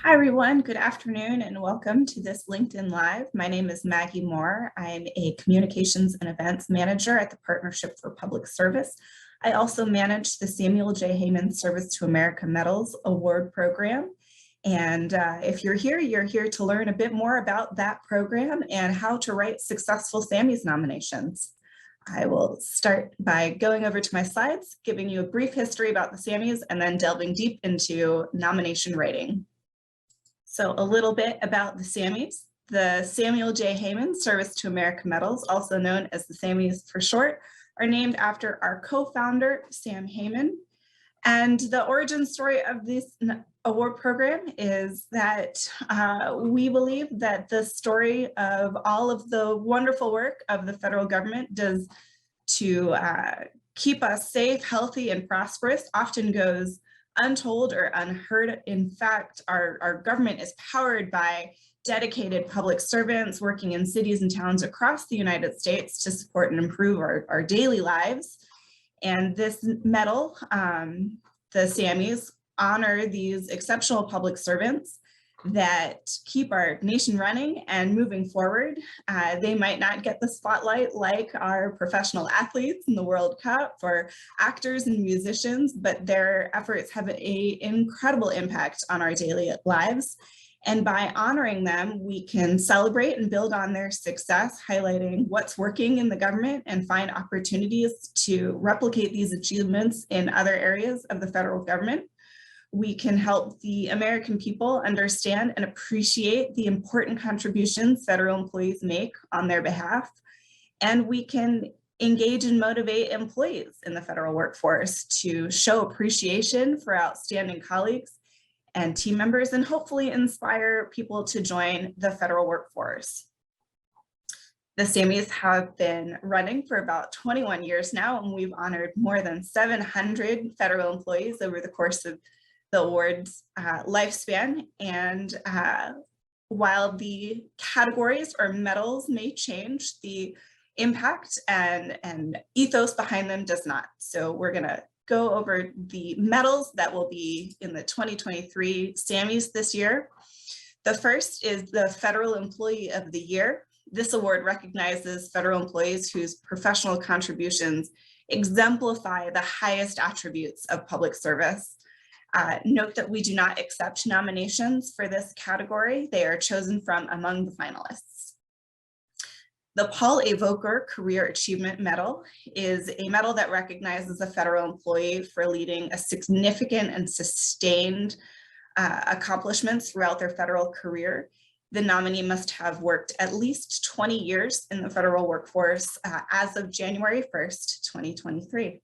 Hi, everyone. Good afternoon and welcome to this LinkedIn Live. My name is Maggie Moore. I'm a communications and events manager at the Partnership for Public Service. I also manage the Samuel J. Heyman Service to America Medals Award Program. And if you're here to learn a bit more about that program and how to write successful Sammies nominations. I will start by going over to my slides, giving you a brief history about the Sammies, and then delving deep into nomination writing. So a little bit about the Sammies. The Samuel J. Heyman Service to America Medals, also known as the Sammies for short, are named after our co-founder, Sam Heyman. And the origin story of this award program is that we believe that the story of all of the wonderful work of the federal government does to keep us safe, healthy, and prosperous often goes untold or unheard. In fact, our government is powered by dedicated public servants working in cities and towns across the United States to support and improve our daily lives. And this medal, the Sammies, honor these exceptional public servants that keep our nation running and moving forward. They might not get the spotlight like our professional athletes in the World Cup or actors and musicians, but their efforts have an incredible impact on our daily lives. And by honoring them, we can celebrate and build on their success, highlighting what's working in the government and find opportunities to replicate these achievements in other areas of the federal government. We can help the American people understand and appreciate the important contributions federal employees make on their behalf. And we can engage and motivate employees in the federal workforce to show appreciation for outstanding colleagues and team members, and hopefully inspire people to join the federal workforce. The Sammies have been running for about 21 years now, and we've honored more than 700 federal employees over the course of the award's lifespan. And while the categories or medals may change, the impact and ethos behind them does not. So we're gonna go over the medals that will be in the 2023 Sammies this year. The first is the Federal Employee of the Year. This award recognizes federal employees whose professional contributions exemplify the highest attributes of public service. Note that we do not accept nominations for this category. They are chosen from among the finalists. The Paul A. Volcker Career Achievement Medal is a medal that recognizes a federal employee for leading a significant and sustained accomplishments throughout their federal career. The nominee must have worked at least 20 years in the federal workforce as of January 1st, 2023.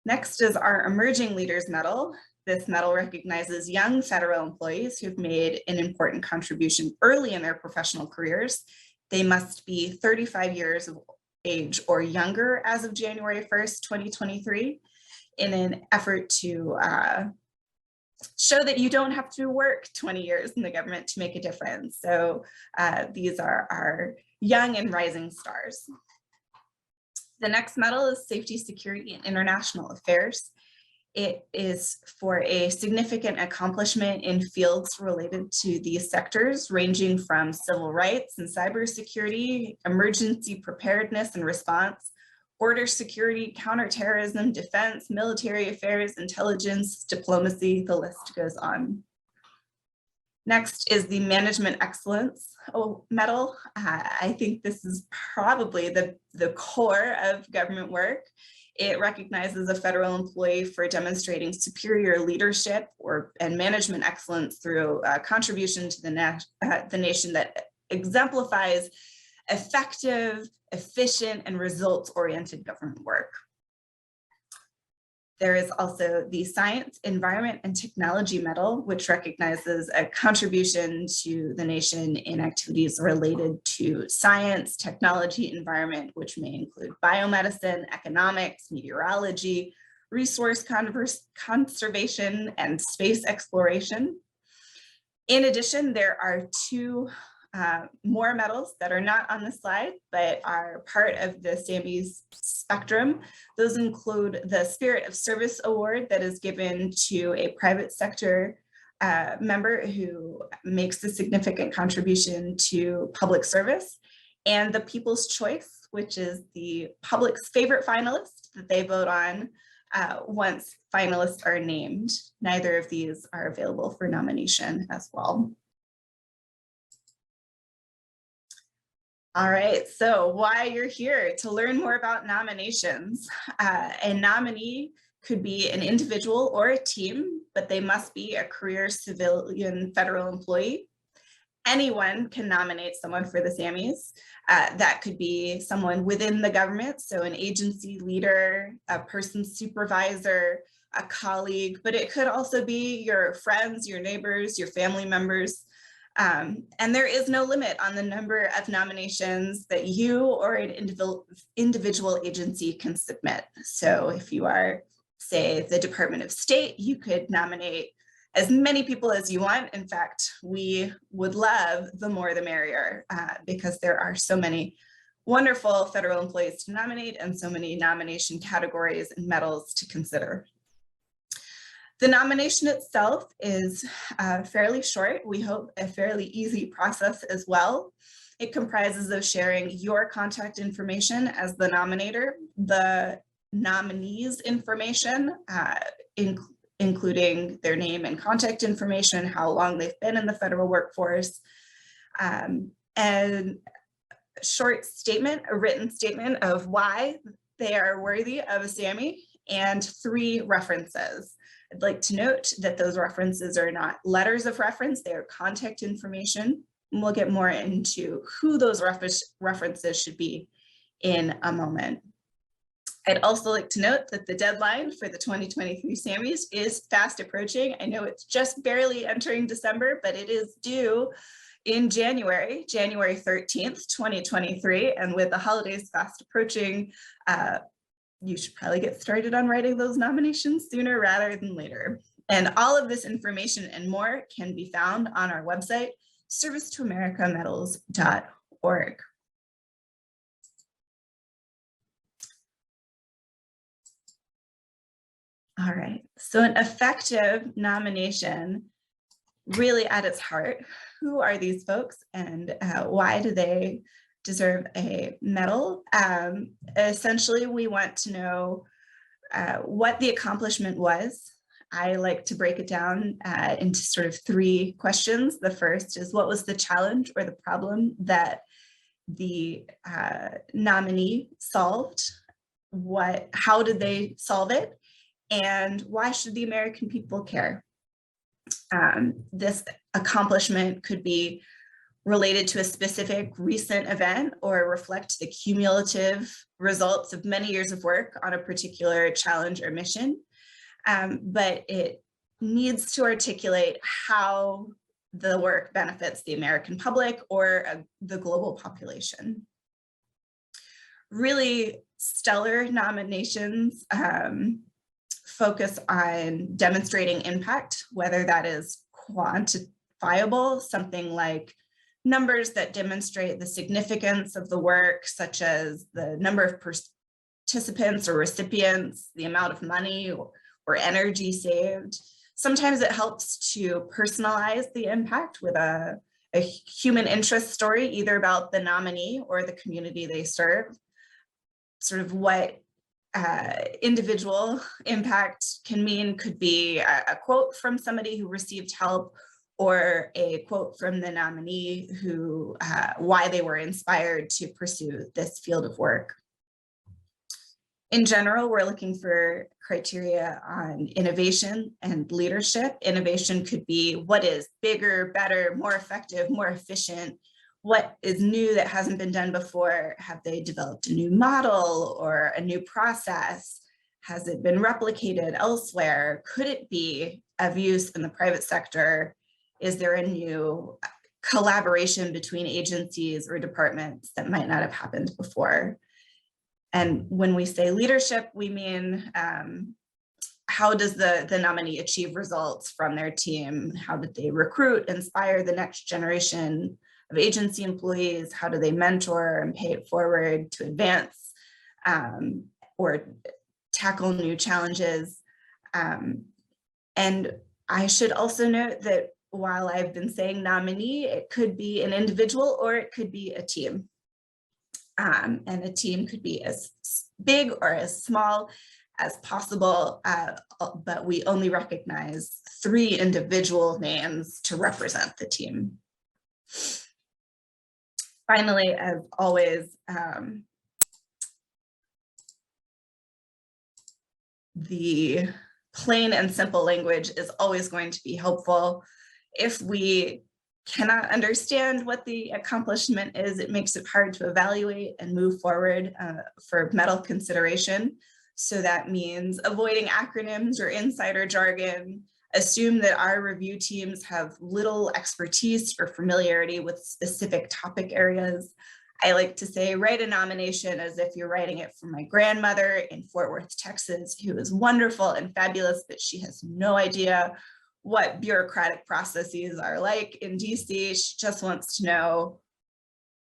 Next is our Emerging Leaders Medal. This medal recognizes young federal employees who've made an important contribution early in their professional careers. They must be 35 years of age or younger as of January 1st, 2023, in an effort to show that you don't have to work 20 years in the government to make a difference. So these are our young and rising stars. The next medal is Safety, Security, and International Affairs. It is for a significant accomplishment in fields related to these sectors, ranging from civil rights and cybersecurity, emergency preparedness and response, border security, counterterrorism, defense, military affairs, intelligence, diplomacy, the list goes on. Next is the Management Excellence Medal. I think this is probably the core of government work. It recognizes a federal employee for demonstrating superior leadership and management excellence through contribution to the nation that exemplifies effective, efficient, and results-oriented government work. There is also the Science, Environment, and Technology Medal, which recognizes a contribution to the nation in activities related to science, technology, environment, which may include biomedicine, economics, meteorology, resource conservation, and space exploration. In addition, there are two more medals that are not on the slide, but are part of the Sammies spectrum. Those include the Spirit of Service Award that is given to a private sector member who makes a significant contribution to public service, and the People's Choice, which is the public's favorite finalist that they vote on once finalists are named. Neither of these are available for nomination as well. All right, so why you're here: to learn more about nominations. A nominee could be an individual or a team, but they must be a career civilian federal employee. Anyone can nominate someone for the Sammies. That could be someone within the government, so an agency leader, a person's supervisor, a colleague, but it could also be your friends, your neighbors, your family members. And there is no limit on the number of nominations that you or an individual agency can submit. So if you are, say, the Department of State, you could nominate as many people as you want. In fact, we would love the more the merrier, because there are so many wonderful federal employees to nominate and so many nomination categories and medals to consider. The nomination itself is fairly short. We hope a fairly easy process as well. It comprises of sharing your contact information as the nominator, the nominee's information, including their name and contact information, how long they've been in the federal workforce, and a short statement, a written statement of why they are worthy of a Sammy, and 3 references. I'd like to note that those references are not letters of reference, they are contact information. And we'll get more into who those references should be in a moment. I'd also like to note that the deadline for the 2023 Sammies is fast approaching. I know it's just barely entering December, but it is due in January 13th, 2023. And with the holidays fast approaching, you should probably get started on writing those nominations sooner rather than later. And all of this information and more can be found on our website, servicetoamericamedals.org. All right, so an effective nomination, really at its heart, who are these folks and why do they deserve a medal? Essentially, we want to know what the accomplishment was. I like to break it down into sort of 3 questions. The first is, what was the challenge or the problem that the nominee solved? How did they solve it? And why should the American people care? This accomplishment could be related to a specific recent event or reflect the cumulative results of many years of work on a particular challenge or mission. But it needs to articulate how the work benefits the American public or the global population. Really stellar nominations focus on demonstrating impact, whether that is quantifiable, something like numbers that demonstrate the significance of the work, such as the number of participants or recipients, the amount of money or energy saved. Sometimes it helps to personalize the impact with a human interest story, either about the nominee or the community they serve. Sort of what individual impact can mean could be a quote from somebody who received help, or a quote from the nominee who why they were inspired to pursue this field of work. In general, we're looking for criteria on innovation and leadership. Innovation could be what is bigger, better, more effective, more efficient. What is new that hasn't been done before? Have they developed a new model or a new process? Has it been replicated elsewhere? Could it be of use in the private sector? Is there a new collaboration between agencies or departments that might not have happened before? And when we say leadership, we mean how does the nominee achieve results from their team? How did they recruit, inspire the next generation of agency employees? How do they mentor and pay it forward to advance or tackle new challenges? And I should also note that while I've been saying nominee, it could be an individual or it could be a team. And a team could be as big or as small as possible, but we only recognize 3 individual names to represent the team. Finally, as always, the plain and simple language is always going to be helpful. If we cannot understand what the accomplishment is, it makes it hard to evaluate and move forward for medal consideration. So that means avoiding acronyms or insider jargon. Assume that our review teams have little expertise or familiarity with specific topic areas. I like to say, write a nomination as if you're writing it for my grandmother in Fort Worth, Texas, who is wonderful and fabulous, but she has no idea what bureaucratic processes are like in DC. She just wants to know,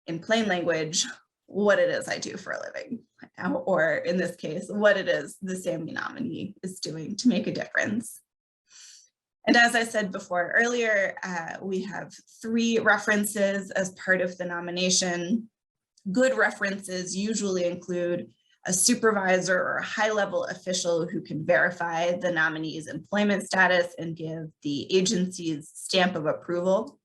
in plain language, what it is I do for a living, or in this case, what it is the Sammy nominee is doing to make a difference. And as I said before earlier, we have 3 references as part of the nomination. Good references usually include a supervisor or a high-level official who can verify the nominee's employment status and give the agency's stamp of approval.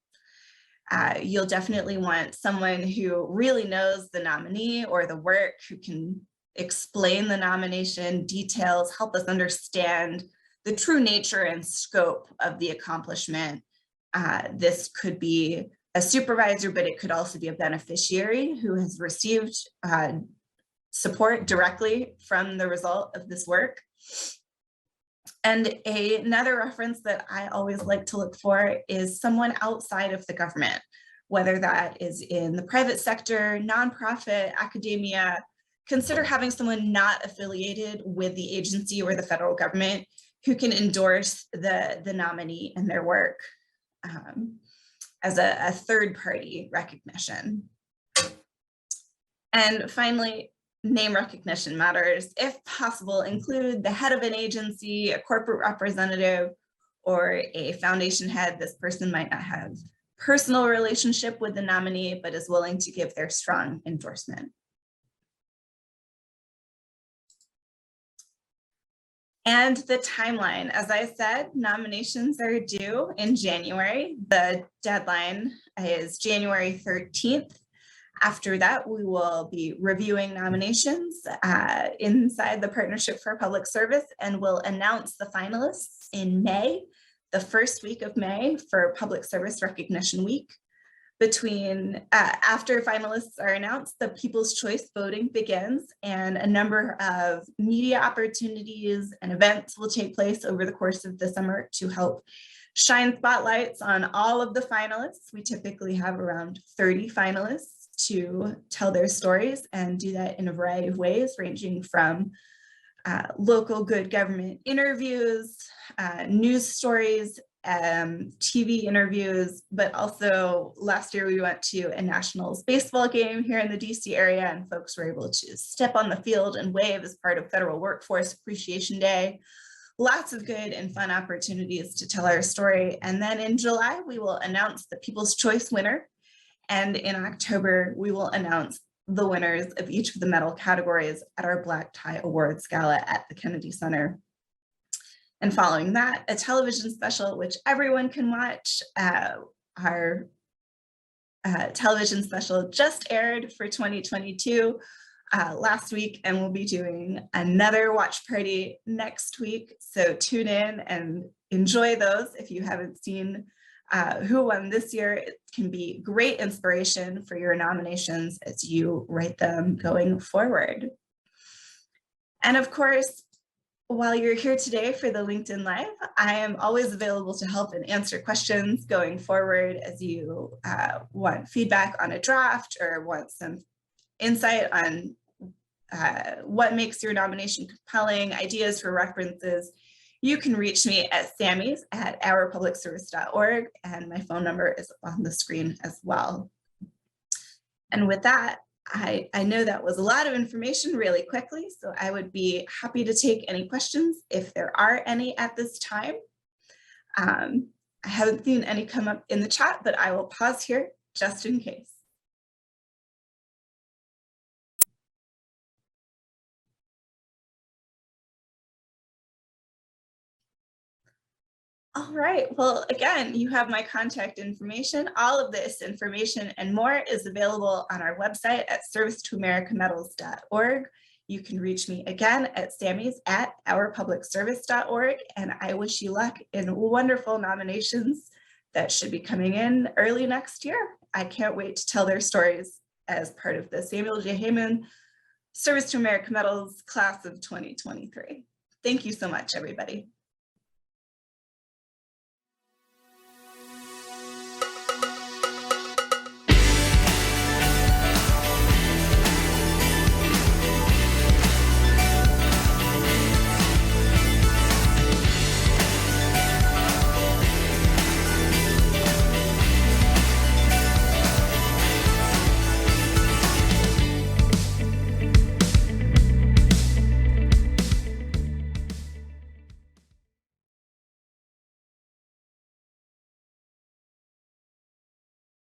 You'll definitely want someone who really knows the nominee or the work, who can explain the nomination details, help us understand the true nature and scope of the accomplishment. This could be a supervisor, but it could also be a beneficiary who has received support directly from the result of this work. And another reference that I always like to look for is someone outside of the government, whether that is in the private sector, nonprofit, academia. Consider having someone not affiliated with the agency or the federal government who can endorse the nominee and their work as a third-party recognition. And finally, name recognition matters. If possible, include the head of an agency, a corporate representative, or a foundation head. This person might not have personal relationship with the nominee, but is willing to give their strong endorsement. And the timeline, as I said, nominations are due in January. The deadline is January 13th. After that, we will be reviewing nominations inside the Partnership for Public Service, and we'll announce the finalists in May, the first week of May for Public Service Recognition Week. After finalists are announced, the People's Choice voting begins, and a number of media opportunities and events will take place over the course of the summer to help shine spotlights on all of the finalists. We typically have around 30 finalists to tell their stories, and do that in a variety of ways, ranging from local good government interviews, news stories, TV interviews, but also last year we went to a Nationals baseball game here in the DC area, and folks were able to step on the field and wave as part of Federal Workforce Appreciation Day. Lots of good and fun opportunities to tell our story. And then in July, we will announce the People's Choice winner. And in October, we will announce the winners of each of the medal categories at our Black Tie Awards Gala at the Kennedy Center. And following that, a television special, which everyone can watch. Our television special just aired for 2022 last week, and we'll be doing another watch party next week. So tune in and enjoy those. If you haven't seen who won this year, it can be great inspiration for your nominations as you write them going forward. And of course, while you're here today for the LinkedIn Live, I am always available to help and answer questions going forward as you want feedback on a draft or want some insight on what makes your nomination compelling, ideas for references. You can reach me at Sammies at ourpublicservice.org, and my phone number is on the screen as well. And with that, I know that was a lot of information really quickly, so I would be happy to take any questions if there are any at this time. I haven't seen any come up in the chat, but I will pause here just in case. All right, well, again, you have my contact information. All of this information and more is available on our website at servicetoamericametals.org. You can reach me again at Sammies at ourpublicservice.org, and I wish you luck in wonderful nominations that should be coming in early next year. I can't wait to tell their stories as part of the Samuel J. Heyman Service to America Metals class of 2023. Thank you so much, everybody.